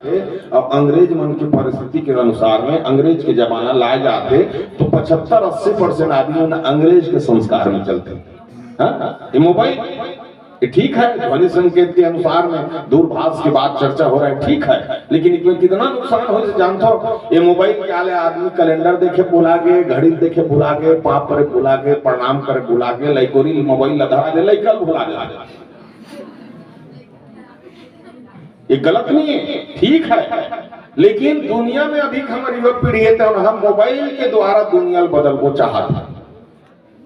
अब अंग्रेज मन की परिस्थिति के अनुसार में अंग्रेज के जमाना लाए जाते तो 75-80% आदमी ना अंग्रेज के संस्कार में चलते। हाँ, ये मोबाइल ये ठीक है, ध्वनि संकेत के अनुसार में दूरभाष की बात चर्चा हो रहा है, ठीक है, लेकिन इसमें कितना नुकसान हो जानते हो? ये मोबाइल के आले आदमी कैलेंडर देखे बुला के, घड़ी देखे बुला के, पाप करे बुला के, प्रणाम करे बुला के, लइकोरी मोबाइल लधा दे, लइकल भुला दे। ये गलत नहीं है, ठीक है, लेकिन दुनिया में अभी हमारी युवा पीढ़ी है तो हम मोबाइल के द्वारा दुनिया बदल को चाहते।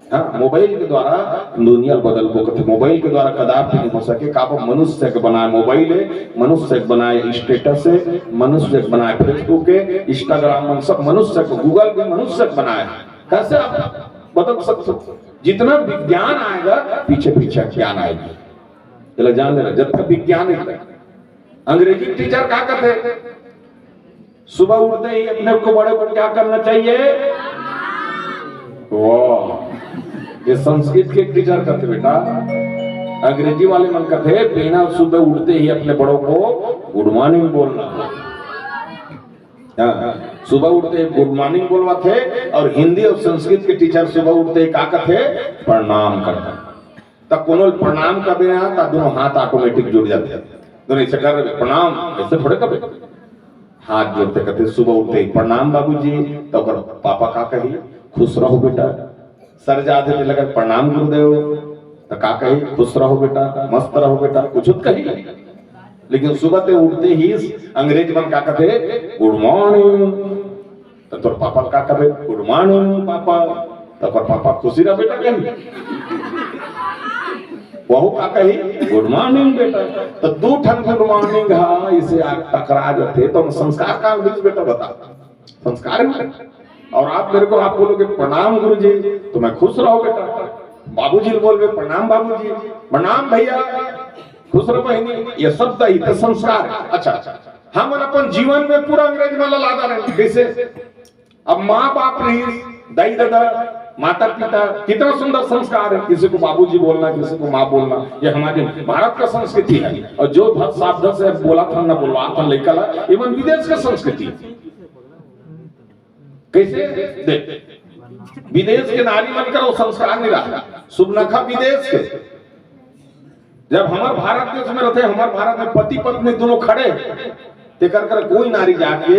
हाँ, मोबाइल के द्वारा दुनिया बदल को कहते, मोबाइल के द्वारा कदापि नहीं हो सके। का मनुष्य के बनाए मोबाइल है, मनुष्य के बनाए स्टेटस है, मनुष्य के बनाए फेसबुक है, इंस्टाग्राम, सब मनुष्य को, गूगल भी मनुष्य के बनाए। कैसे आप बदल सकते? जितना विज्ञान आएगा पीछे पीछे ज्ञान आएगा। चलो जान लेना, जब तक विज्ञान है। अंग्रेजी टीचर क्या कहते? सुबह उठते ही अपने को बड़े को क्या करना चाहिए? वाह, ये संस्कृत के टीचर कहते बेटा। अंग्रेजी वाले मन कहते बिना सुबह उठते ही अपने बड़ों को गुड मॉर्निंग बोलना। सुबह उठते ही गुड मॉर्निंग बोलवाते, और हिंदी और संस्कृत के टीचर सुबह उठते ही क्या कहते? प्रणाम करता। तब कोनो प्रणाम कर देना तो दोनों हाथ ऑटोमेटिक जुड़ जाते हैं, दोनों ऐसे कर रहे प्रणाम, ऐसे थोड़े कभी हाथ जोड़ते कहते सुबह उठते ही प्रणाम बाबूजी, तो पापा का कही खुश रहो बेटा। सर जाते थे लगा प्रणाम गुरुदेव, तो का कही खुश रहो बेटा, मस्त रहो बेटा, कुछ कही। लेकिन सुबह ते उठते ही अंग्रेज बन का कहते गुड मॉर्निंग, तो तोर पापा का कहे गुड मॉर्निंग पापा, तो पापा खुशी रह बेटा कही, वह का कही गुड मॉर्निंग बेटा। तो दो ठन गुड मॉर्निंग हाँ इसे टकरा जाते तो संस्कार का बेटा बता, संस्कार है। और आप मेरे को आप बोलोगे प्रणाम गुरुजी तो मैं खुश रहो बेटा, बाबूजी बोल प्रणाम बाबूजी, प्रणाम भैया, खुश रहो बहनी, ये सब तो संस्कार है। अच्छा, हम अपन जीवन में पूरा अंग्रेज वाला लादा रहे कैसे? अब माँ बाप रही, दाई दादा, माता पिता, कितना सुंदर संस्कार है। किसी को बाबूजी बोलना, किसी को माँ बोलना, ये हमारे भारत का संस्कृति है। और जो शब्द से बोला था ना बोलवा था लेकर, एवं विदेश का संस्कृति कैसे देख, विदेश के नारी बनकर वो संस्कार नहीं रहा। सुबनखा विदेश के, जब हमारे भारत देश में रहते, हमारे भारत में पति पत्नी दोनों खड़े ते कर कोई नारी जाके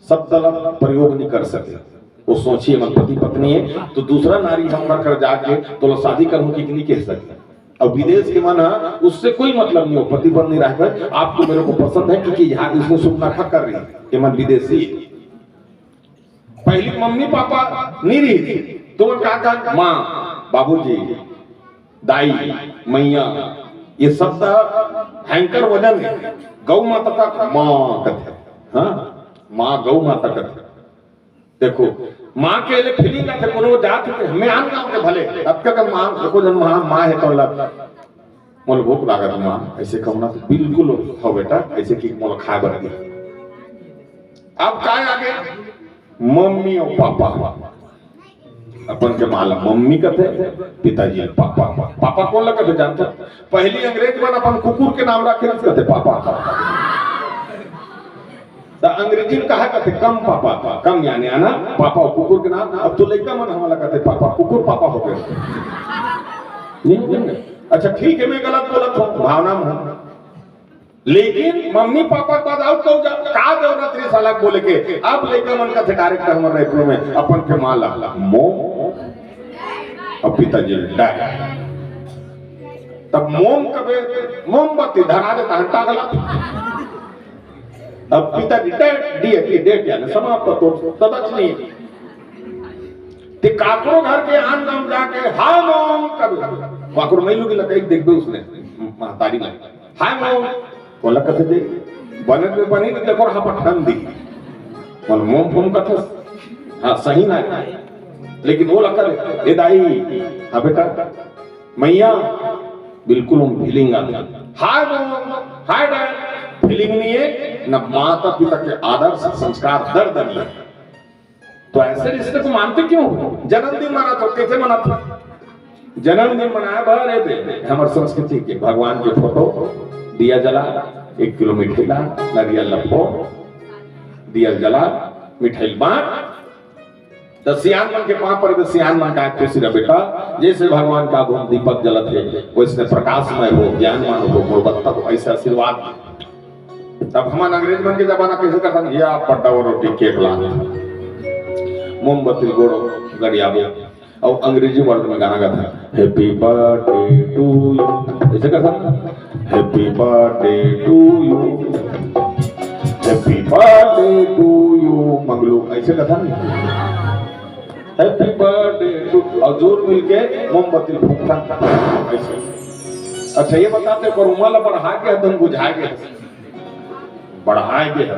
सब तरफ प्रयोग नहीं कर सके। वो सोचिए मैं पति पत्नी है तो दूसरा नारी हम कर जाके तो शादी करूं कि नहीं कह सकते। अब विदेश के मन उससे कोई मतलब नहीं हो, पति पत्नी रहकर आपको मेरे को पसंद है क्योंकि यहाँ इसमें सुबनखा कर रही है, मन विदेशी। पहली मम्मी पापा नहीं रही थी, तुम काका माँ बाबूजी दाई मैया, ये शब्द हैंकर वजन है। गौ माता का माँ कहते, हाँ माँ गौ माता कहते। देखो माँ के लिए फीलिंग थे कोनो जात थे, हमें आन गांव के भले अब का माँ देखो जन माँ है तो लग मोल भूख लागत माँ ऐसे कहना तो बिल्कुल हो बेटा, ऐसे कि मोल खा बर दी। अब काय आगे मम्मी और पापा, अपन के माला मम्मी कहते, पिताजी पापा। पापा कौन लगते जानते? पहली अंग्रेज मन अपन कुकुर के नाम रखे कहते पापा। तो अंग्रेजी में कहा कहते कम पापा, कम यानी आना पापा और कुकुर के नाम। अब तो लड़का मन हमारा कहते पापा, कुकुर पापा हो गए। नहीं, अच्छा ठीक है, मैं गलत बोलत हूँ, भावना में। लेकिन मम्मी पापा बाद आउट तो का जरूरत है साला बोले के? अब लड़का मन का थे डायरेक्ट हमारे रायपुर में अपन के माला मोम और पिताजी डाय। तब मोम कबे मोमबत्ती धरा देता हटा गला। अब पिताजी डेट यानी समाप्त तो सदच नहीं। ते काकरो घर के आन गांव जाके हाय मोम कबे काकरो मैलू की लकड़ी देख दो उसने महतारी में हाय मोम बोला कहते दे बने में बनी नहीं देखो हाँ पठन दी मन मोम फोम कथे हाँ सही ना, लेकिन वो लगा ए दाई हाँ बेटा मैया बिल्कुल हम फीलिंग आते हाय मोम हाय डैड, फीलिंग नहीं है ना माता पिता के आदर्श संस्कार दर्द नहीं। तो ऐसे रिश्ते को मानते क्यों? जन्मदिन मना तो कैसे मना था? जन्मदिन मनाया बड़े हमारे संस्कृति के भगवान के फोटो दिया जला 1 किलो मिठाई ला, नारियल लपो, दिया जला, मिठाई बांट। तो सियान मन के पांव पर सियान मन का खुशी रहे बेटा, जैसे भगवान का गुण दीपक जलत है वैसे प्रकाशमय हो, ज्ञानवान हो, गुणवत्ता हो, ऐसे आशीर्वाद। तब हमारा अंग्रेज मन के जमाना कैसे करता है, या पट्टा और रोटी केक ला, मोमबत्ती गोड़ो गड़िया बो, और अंग्रेजी वर्ड में गाना गाता है हैप्पी बर्थडे टू यू, ऐसे करता है happy birthday to you, happy birthday to you Manglu, ऐसे करता है हैप्पी बर्थडे टू, और जोर मिलके मोमबत्ती फूंकता ऐसे। अच्छा ये बताते पर उमल बढ़ा के तुम बुझाएंगे, बढ़ाएंगे।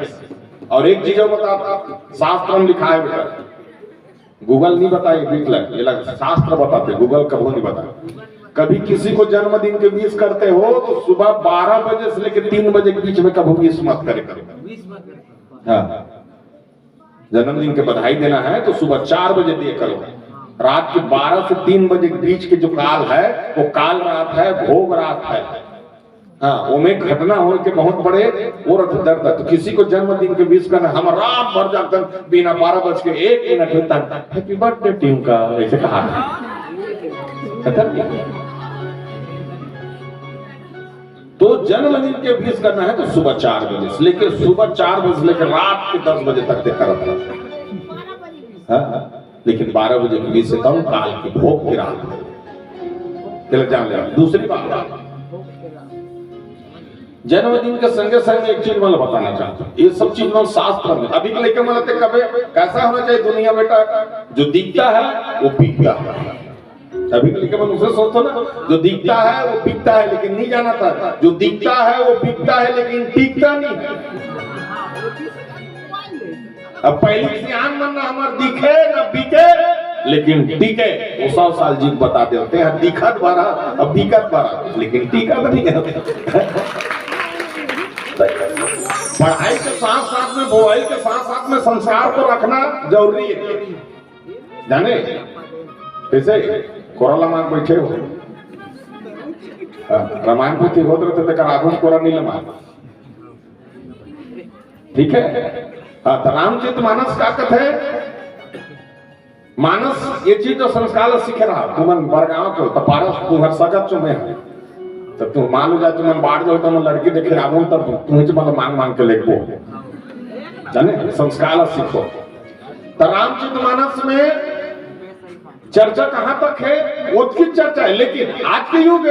और एक चीज बताता, शास्त्र में लिखा है बेटा, गूगल नहीं बताए, ये लग शास्त्र बताते, गूगल कभी नहीं बताए। कभी किसी को जन्मदिन के विश करते हो तो सुबह 12 बजे से लेकर 3 बजे के बीच में कभी विश मत करे। हाँ, जन्मदिन के बधाई देना है तो सुबह 4 बजे दिए करो। रात के 12 से 3 बजे के बीच के जो काल है वो काल रात है, भोग रात है। हाँ, वो में घटना हो के बहुत बड़े औरत दर्द है। तो किसी को जन्मदिन के विश करना, हम रात भर जाकर बिना 12 बज के 1 मिनट होता हैप्पी बर्थडे टीम का ऐसे कहा। तो जन्मदिन के विश करना है तो सुबह 4 बजे से लेकर सुबह 4 बजे से लेकर रात के 10 बजे तक देखा रहता है। लेकिन 12 बजे के विश से कम काल की भोग की रात है। जान ले। दूसरी बात, जन्मदिन के संगे संग एक चीज मैं बताना चाहता हूँ, ये सब चीज मैं शास्त्र में अभी के लेकर मतलब कभी कैसा होना चाहिए दुनिया बेटा, जो दिखता है वो बिकता है। अभी के लेकर मैं उसे सोचता ना, जो दिखता है वो बिकता है लेकिन नहीं जाना था, जो दिखता है वो बिकता है लेकिन टिकता नहीं है। अब पहले सियान बनना हमार दिखे ना बिके लेकिन टिके, वो 100 साल जीत बता देते हैं, दिखत भरा अब बिकत भरा लेकिन टिका नहीं है। पढ़ाई के साथ साथ में, बोआई के साथ साथ में संस्कार को रखना जरूरी है। जाने कैसे कोरोला मार बैठे हो, रामायण पुथी होत रहते थे आगुन कोरा नहीं लमा, ठीक है। तो रामचरित मानस का कथे, मानस ये चीज जो संस्कार सीखे रहा तुमन बरगांव के तो पारस तुम्हार सगत चो में है, तो तू मान लो जा तुमन बाढ़ जो तो लड़की देखे आगुन तब तुम्हें मतलब मांग मांग के लेको, जाने संस्कार सीखो। तो रामचरित मानस में चर्चा कहां तक है, वो की चर्चा है, लेकिन आज के युग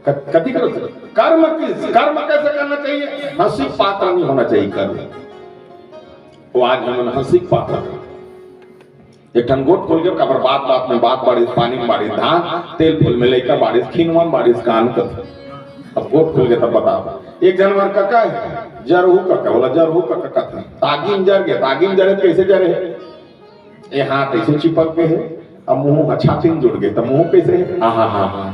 कथी करो कर्म कैसे करना चाहिए, हंसी पात्र नहीं होना चाहिए कर्म। वो आज हम हंसी पात्र एक ठन गोट खोल के कबर बात में बात बारिश, पानी में बारिश, धान तेल फूल में लेकर बारिश, खीनवा में बारिश, कान कर। अब गोट खोल के तब बता, एक जानवर काका है जरहू काका, बोला जरहू काका था, तागी में जर गया, तागी में जरे कैसे जरे है, ये हाथ ऐसे चिपक गए है, अब मुंह छाती में जुड़ गए, तो मुंह कैसे है, आहा हा हा,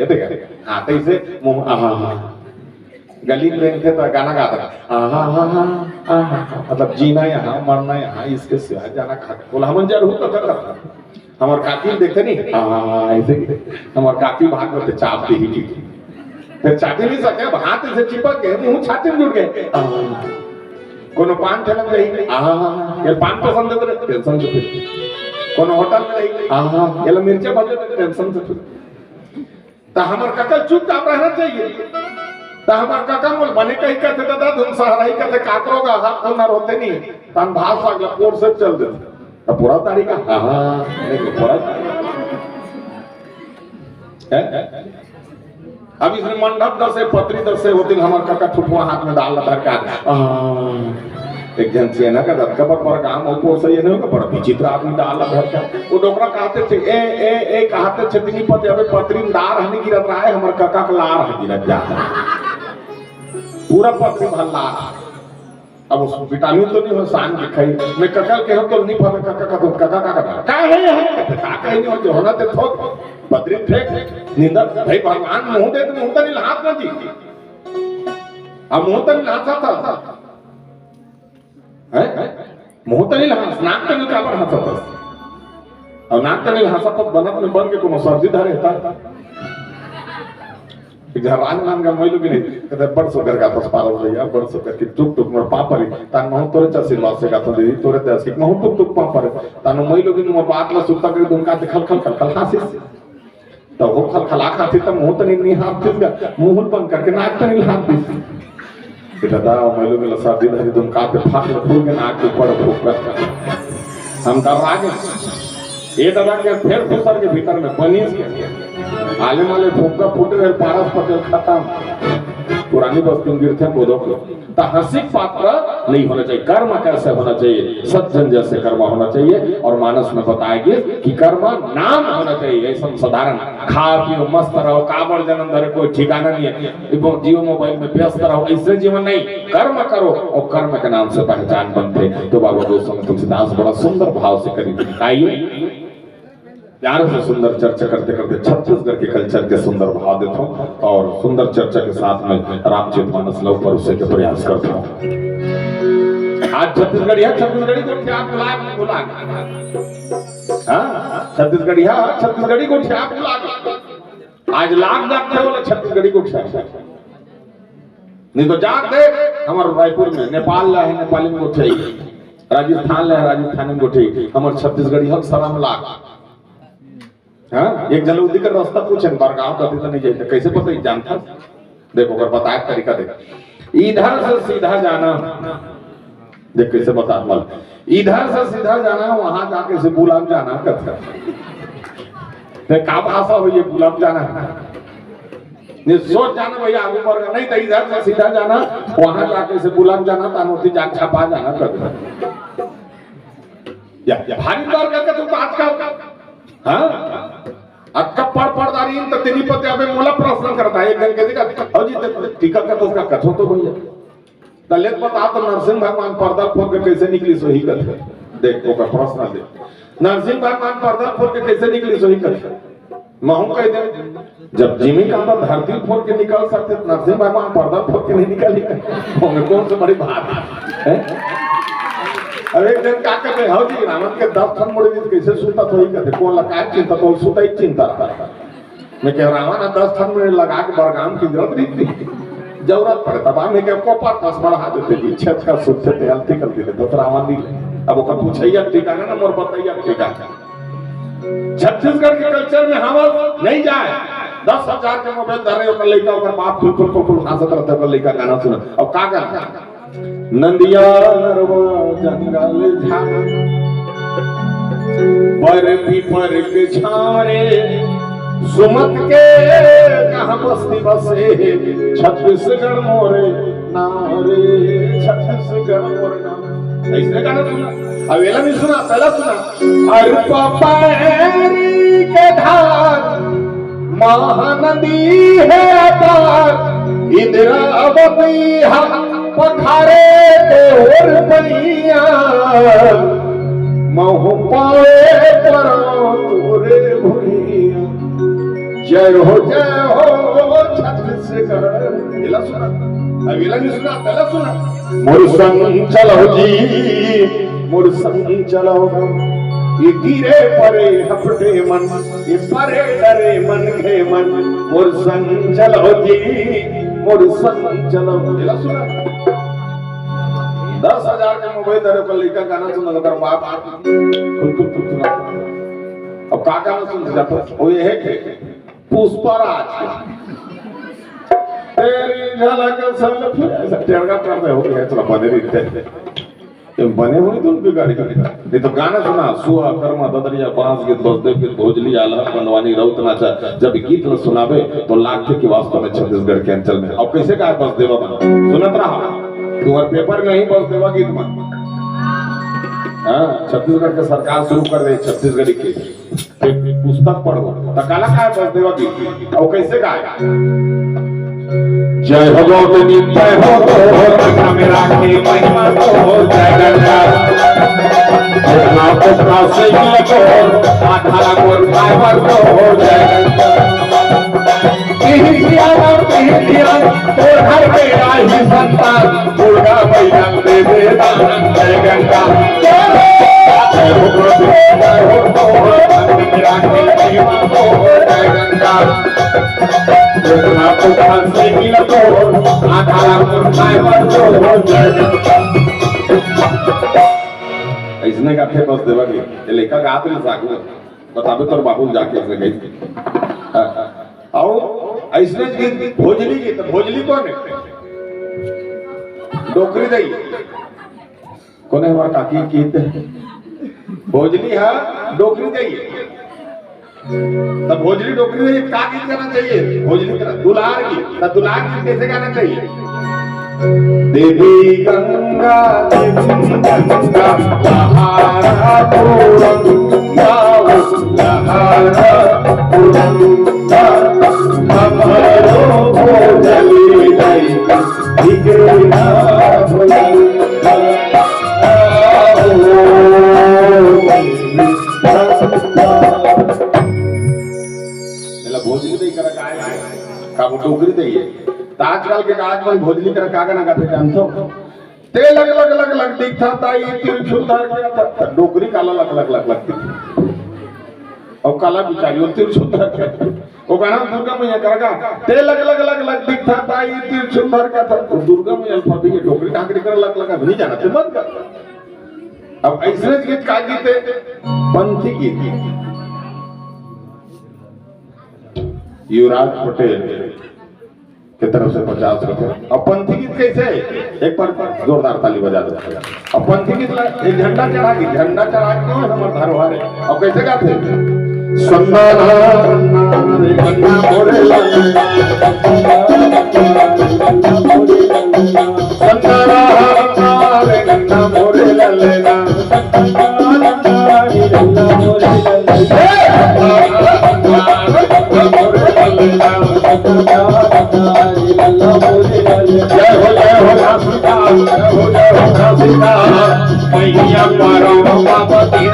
ये देखा हाथ ऐसे मुंह आहा हा, गली में थे तो गाना गाता आहा हा हा आहा, मतलब जीना यहाँ मरना यहाँ, इसके सिवाय जाना खाता। बोला हम जरूर तो करता, हमारे काकी देखते नहीं आहा ऐसे, हमारे काकी भाग करते चाप दी ही, फिर चाटी नहीं सके, हाथ ऐसे चिपक गए, मुंह छाती में जुड़ गए। कोनो पान ठेला रही आहा, ये पान पसंद है तो टेंशन से, कोनो होटल में रही आहा, ये मिर्चा भर देते टेंशन से। तो हमारे काका चुपचाप रहना चाहिए। तो हमारे काका बोल बने कहीं कहते दादा तुम सहराई कहते काकरो का हाथ तो ना रोते नहीं, तन भाग सागला पोर से चल दे, तो पूरा तारीख आहा नहीं पूरा है। अब इसमें मंडप दसे पत्री दसे वो दिन हमारे काका ठुठुआ हाथ में डाल धर का एक जन से ना का कबर पर काम ऊपर से ये नहीं होगा, बड़ा विचित्र आदमी डाल धर का, वो डोकरा कहते थे ए कहते थे तिनी पते अबे पत्री में डार हनी गिरत रहा है, हमारे काका का लार है गिरत जाता पूरा पत्री भल्ला। अब उस विटामिन तो नहीं हो शान के खाई, मैं काका के हो तो नहीं भावे, काका का तो काका का है काका ही नहीं हो जो होना ते ठोक पत्री फेंक निंदा भाई भगवान मुंह दे तो मुंह तो नहीं हाथ ना जी, अब मुंह तो नहीं हाथ था है, मुंह तो नहीं हाथ, नाक तो नहीं काबर हाथ था, और नाक तो नहीं हाथ था बनत में बन के कोनो सर्दी धरे था। राजनान का महिलो भी नहीं कहते बड़ सुगर का तो पारो भैया बड़ सुगर की टुक टुक मोर पापरी तान महु तोरे आशीर्वाद से गातो दीदी तोरे ते आशीर्वाद महु टुक टुक पापरे तान महिलो भी मोर बात ला सुत्ता कर दुन का खल खल खल खल हासिस तो वो खल खला खाती तो मुंह तो नहीं हाथ दिसगा मुंह बंद करके नाक तो नहीं हाथ दिस बेटा दा महिलो में लसा दी धरी दुन का पे फाक फूल के नाक के ऊपर फूक हम का आगे ये दादा के फिर फुसर के भीतर में बनीस के आले माले फूका फूटे रहे पारस पटेल खत्म पुरानी बस्ती गिरते बोधो को हंसिक पात्र नहीं होना चाहिए। कर्म कैसे होना चाहिए? सज्जन जैसे कर्म होना चाहिए और मानस में बताएंगे कि कर्म नाम होना चाहिए। ऐसा साधारण खा पियो मस्त रहो काबड़ जन्म धरे कोई ठिकाना नहीं है जियो मोबाइल में व्यस्त रहो ऐसे जीवन नहीं। कर्म करो और कर्म के नाम से पहचान बनते। तो बाबा दोस्तों में तुलसीदास बड़ा सुंदर भाव से करी। आइए प्यार से सुंदर चर्चा करते करते छत्तीसगढ़ के कल्चर के सुंदर भाव देता हूँ और सुंदर चर्चा के साथ में रामचरितमानस लव पर उसे के प्रयास करता हूँ। आज छत्तीसगढ़िया छत्तीसगढ़ी को क्या बुला छत्तीसगढ़ी को क्या बुला आज लाख जागते बोले छत्तीसगढ़ी को क्या नहीं तो जाग दे हमारे रायपुर में नेपाल ला है नेपाली में उठे राजस्थान ला है राजस्थानी में उठे हमारे छत्तीसगढ़ी हक सलाम लाख। हाँ एक जलूदी का रास्ता पूछे बरगांव कभी तो नहीं जाते कैसे पता ही जानता देखो अगर बताया तरीका देख इधर से सीधा जाना देख कैसे बता इधर से सीधा जाना वहां जाके से बुलाम जाना कथा का भाषा हो ये बुलाम जाना सोच जाना भैया आगे बढ़ नहीं तो इधर से सीधा जाना वहां जाके से बुलाम जाना तानोती जाग छपा जाना कथा या भारी दौर करके तुम बात कर हाँ अक्का पढ़ दारी तो तेरी पते अबे मोला प्रश्न करता है एक दिन कहते का जी टीका का तो उसका कथो तो भैया तलेत बता तो नरसिंह भगवान पर्दा फोड़ के कैसे निकली सोही कथे देखो का प्रश्न दे नरसिंह भगवान पर्दा फोड़ के कैसे निकली सोही कथे महू कह दे जब जिमी का तो धरती फोड़ के निकल सकते नरसिंह भगवान पर्दा फोड़ के नहीं निकली हमें कौन से बड़ी बात है। अब एक दिन का कहते हो जी रावण के 10 ठन मुड़ी दिन कैसे सुता तो ही कहते कौन लगा चिंता तो सुता ही चिंता मैं कह रावण 10 ठन मुड़ी लगा के बरगाम की जरूरत पड़े तब मैं कह कोपर कस बढ़ा देते जी छत का सुते थे हल्ती कर देते तो रावण नहीं अब ओकर पूछैया ठिकाना ना मोर बताइया ठिकाना छत्तीसगढ़ के कल्चर में हम नहीं जाए 10,000 के मोबाइल धरे ओकर लइका ओकर बाप फुल हंसत रहते ओकर लइका गाना सुना अब का गाना नंदिया नरवा जंगल झाना पर पीपर के छारे सुमत के कहां बस्ती बसे छत्तीसगढ़ मोरे नारे छत्तीसगढ़ मोरे नारे ऐसे गाना सुना अब वेला नहीं सुना पहला सुना हर पपैरी के धार महानदी है पार इंद्रावती हम पखारे तोर मैया महु पाए करो तोरे भैया जय हो छत्तीसगढ़। इला सुना अगला नहीं सुना पहला सुना मोर संग चलो जी मोर संग चलो ये गिरे परे हपटे मन ये परे डरे मन के मन मोर संग चलो जी मोर संग चलो। इला सुना 10,000 के मोबाइल दरे पर लिखा गाना सुना अगर बाप खुद सुना अब का गाना सुन जाता वो ये है कि पुष्पराज तेरी झलक सल ऐसा टेढ़ा करते हो गया थोड़ा बने रहते बने हुए तो बिगाड़ी नहीं तो गाना सुना सुहा कर्मा ददरिया बांस गीत बसदेव गीत भोजली आला पंडवानी रौत नाचा जब गीत न सुनावे तो लाखे की वास्तव में छत्तीसगढ़ के अंचल में अब कैसे गाय बसदेवा बना सुनत रहा तुम्हारे पेपर में ही बसदेवा गीत में छत्तीसगढ़ के सरकार शुरू कर रही छत्तीसगढ़ी की पुस्तक पढ़ो तकाला का बसदेवा गीत और कैसे गाय जय हो गौतमी जय हो गंगा में राखी महिमा तो जय गंगा अपना अपना से को आधारा गोर ड्राइवर को जय गंगा हिंदिया तो घर में आई संतान दुर्गा मैया दे जय गंगा जय हो गंगा में राखी महिमा तो जय गंगा अपना इसने का थे बस देवा की ये लेखा गात नहीं साकू बताबे तो बाबू जाके इसने गई आओ इसने गीत भोजली गीत भोजली कौन है डोकरी दई कौन है हमारा काकी गीत भोजली है डोकरी दई तब भोजली डोकरी दई का गीत गाना चाहिए भोजली का दुलार गीत तब दुलार गीत कैसे गाना चाहिए देवी गंगा लहारा पुरंदा लहारा पुरंदा हमारो भोजली दई दिगना भोजली भोजली दई कर का डोकरी दई है आजकल के आज में भोजली कर कागा ना गाते जानतो ते लग लग लग लग दिखता ताई तिरछुलदार क्या था डोकरी काला लग लग लग लगती और काला बिचारी वो तिरछुलदार क्या वो गाना दुर्गा मैया करेगा ते लग लग लग लग दिखता ताई तिरछुलदार क्या था दुर्गा मैया अल्फाबेट ये डोकरी ठाकरी कर लग लगा नहीं जाना तो मत कर अब ऐसे गीत का गीत है पंथी गीत युवराज पटेल की तरफ से 50 रुपए। अब पंथी गीत कैसे है एक बार जोरदार ताली बजा दो। अब पंथी गीत एक झंडा चढ़ा के हमारे धरोहर है। अब कैसे गाते मैया परमावती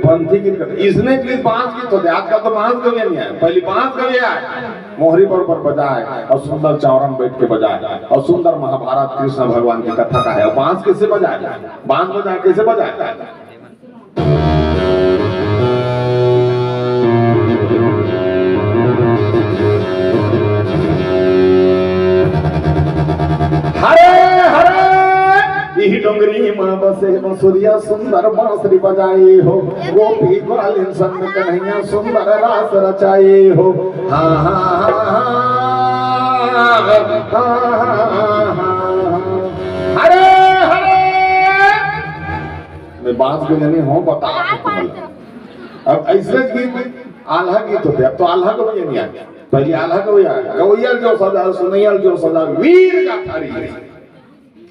पंथी गीत इसने गीत बांस गीत होते आजकल तो बांस गवे नहीं है पहले बांस गवे आए मोहरी पर बजाए और सुंदर चौरन बैठ के बजाए और सुंदर महाभारत कृष्ण भगवान की कथा का है और बांस कैसे बजाए बांस बजाए कैसे बजाए हरे हरे यही डोंगरी माँ बसे बंसुरिया सुंदर बांसुरी बजाए हो गोपी ग्वालिन संग कन्हैया सुंदर रास रचाए हो हाँ हाँ हरे हरे मैं बांस के जने हूँ बता अब ऐसे गीत आल्हा गीत होते अब तो आल्हा को भी नहीं आया पहले आल्हा को गवैया जो सदा सुनैया जो सदा वीर का थारी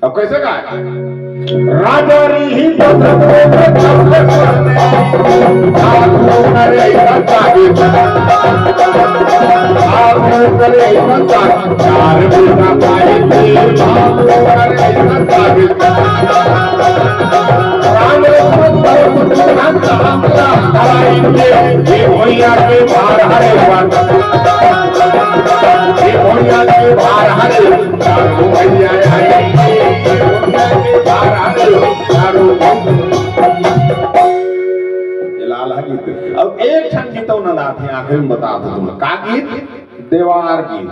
अब कैसे गाए राजा री पत्र अब एक क्षण गीत आखिर में बता दो तुम का गीत देवार गीत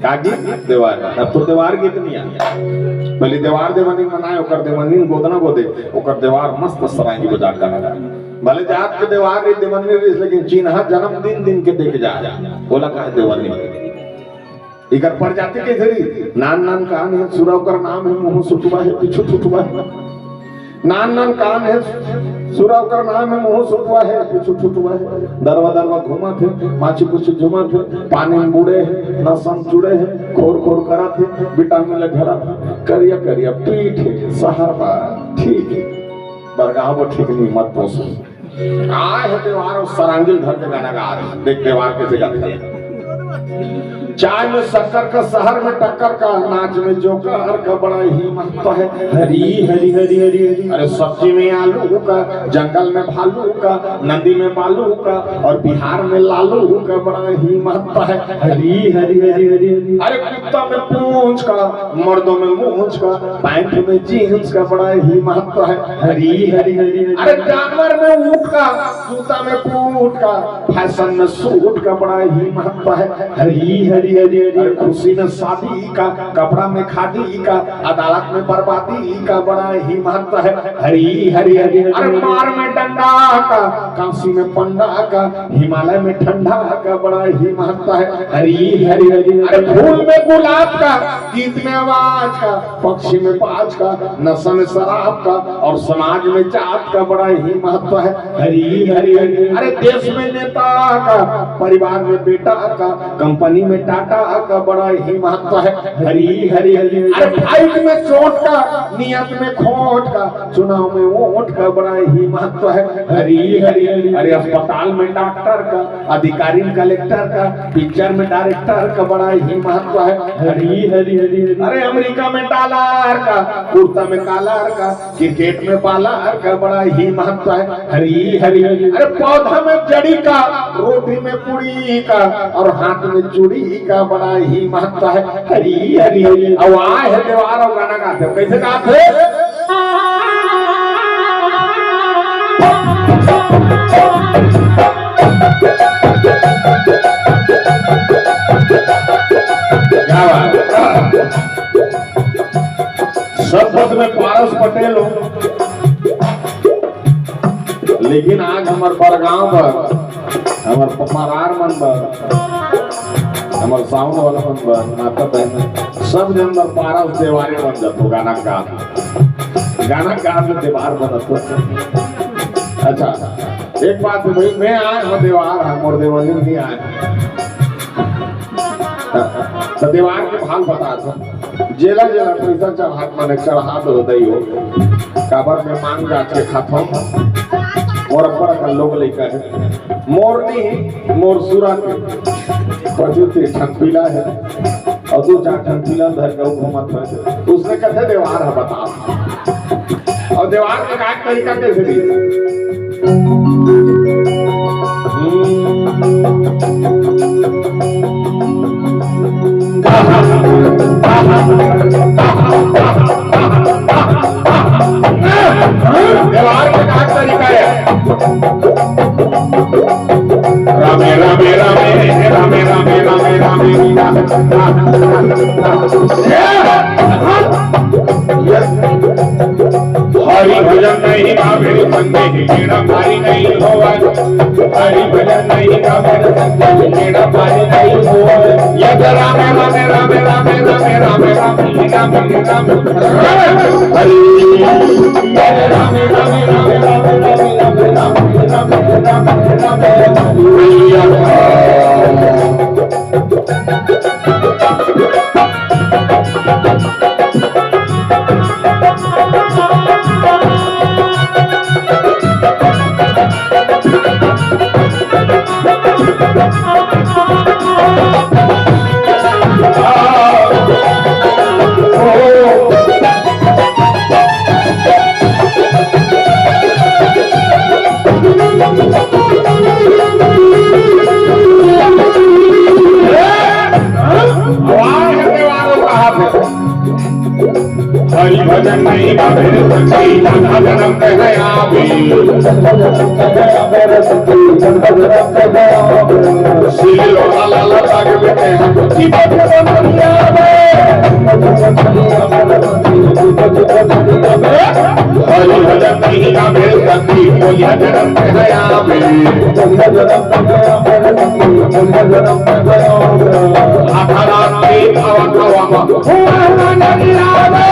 का गीत देवार अब तो देवार गीत नहीं आया पहले देवार देवनी मनाए ओकर देवनी गोदना गोदे ओकर देवार मस्त सरांगी बजा कर भले जात के देवार रे देवनी रे लेकिन चिन्ह जन्मदिन दिन के देख जा बोला का देवनी इकर पड़ जाती कैसे री नान नान कहानी सुरव कर नाम है मुंह सुटुबा है पीछू छुटुबा है नान नान कान है सुरा कर नाम है मुंह सुटवा है पीछू छुटवा है दरवा दरवा घुमा थे माची कुछ झुमा थे पानी में बूढ़े है नसम जुड़े है खोर खोर करा थे विटामिन ले घरा करिया करिया पीठ है सहारा ठीक है बरगाह वो ठीक नहीं मत पोसो आए है त्योहार सरांगिल घर के गाना गा रहे देख त्योहार कैसे गाते हैं चाय में शक्कर का शहर में टक्कर का नाच में जोकर का बड़ा ही महत्व है हरी हरी हरी हरी हरी अरे सब्जी में आलू का जंगल में भालू का नदी में बालू का और बिहार में लालू का बड़ा ही महत्व है हरी हरी हरी हरी हरी अरे कुत्ता में पूंछ का मर्दों में मूंछ का पैंट में जीन्स का बड़ा ही महत्व है हरी हरी हरी अरे जानवर में ऊंट का जूता में बूट का फैशन में सूट का बड़ा ही महत्व है हरी हरी हरी हरी खुशी में शादी का कपड़ा में खादी का अदालत में बर्बादी का बड़ा ही महत्व है हरी हरी हरी अरे मार में डंडा का काशी में पंडा का हिमालय में ठंडा का बड़ा ही महत्व है हरी हरी हरी अरे फूल में गुलाब का गीत में आवाज का पक्षी में बाज का नशा में शराब का और समाज में जात का बड़ा ही महत्व है हरी हरी हरी अरे देश में नेता का परिवार में बेटा का कंपनी में टाटा का बड़ा ही महत्व है हरी हरी हरी अरे फाइट में चोट का नियत में खोट का चुनाव में वोट का बड़ा ही महत्व है हरी हरी हरी अरे अस्पताल में डॉक्टर का अधिकारी कलेक्टर का पिक्चर में डायरेक्टर का बड़ा ही महत्व है हरी हरी हरी अरे अमेरिका में डॉलर का कुर्ता में कालर का क्रिकेट में बालर का बड़ा ही महत्व है हरी हरी हरी अरे पौधा में जड़ी का रोटी में पुड़ी का और हाथ में चूड़ी का बड़ा ही महत्व है हरी हरी हरी अब आए है त्योहार और गाना गाते हो कैसे गाते सब पद में पारस पटेल हो लेकिन आज हमार बड़गांव पर हमार पमारार मन पर हमार साउंड वाला मन पर माता बहन सब जन पर पारस देवारे बन जातो गाना गा में देवार बनत अच्छा एक बात है भाई मैं आए हम देवार है मोर देवानी नहीं आए तो देवार के भाल बता था जेला जेला पैसा चढ़ा माने चढ़ा दो दई हो काबर में मांग जा के खातो और पर का लोग लेकर है मोर नहीं मोर सुरा के पजुते ठंडीला है और दो चार ठंडीला धर के घूमत है उसने कहते देवार है बता और देवार का काय तरीका कैसे दिए देवार का काय तरीका है रामे रामे रामे रामे रामे रामे हरि भजन नहीं गावे संगे कीड़ा भारी नहीं होवे हरि भजन नहीं गावे संगे कीड़ा भारी नहीं होवे यद रामे रामे रामे रामे रामे रामे रामे रामे रामे हरि यद रामे रामे रामे रामे रामे रामे रामे रामे रामे हरि भजन नहीं गावे सखी जन्म जन्म कहे आवे सिलो लाला लाला के बेटे हम की बात बनिया हरि भजन नहीं गावे सखी बोलिया जन्म कहे आवे आधारा के खावा खावा हुआ नहीं आवे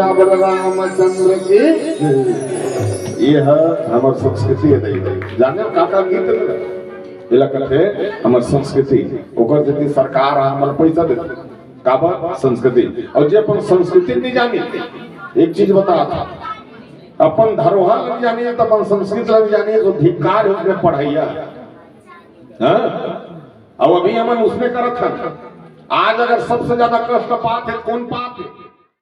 रामचंद्र की यह हमार संस्कृति है। जाने काका गीत इलाकते हमार संस्कृति ओकर जति सरकार हमर पैसा देते काबा संस्कृति और जे अपन संस्कृति नहीं जानी एक चीज बता अपन धरोहर लग जानी है तो अपन संस्कृति लग जानी है तो धिक्कार है उसमें पढ़ाइया हाँ अब अभी हम उसमें करत हैं। आज अगर सबसे ज्यादा कष्ट पात है कौन पात है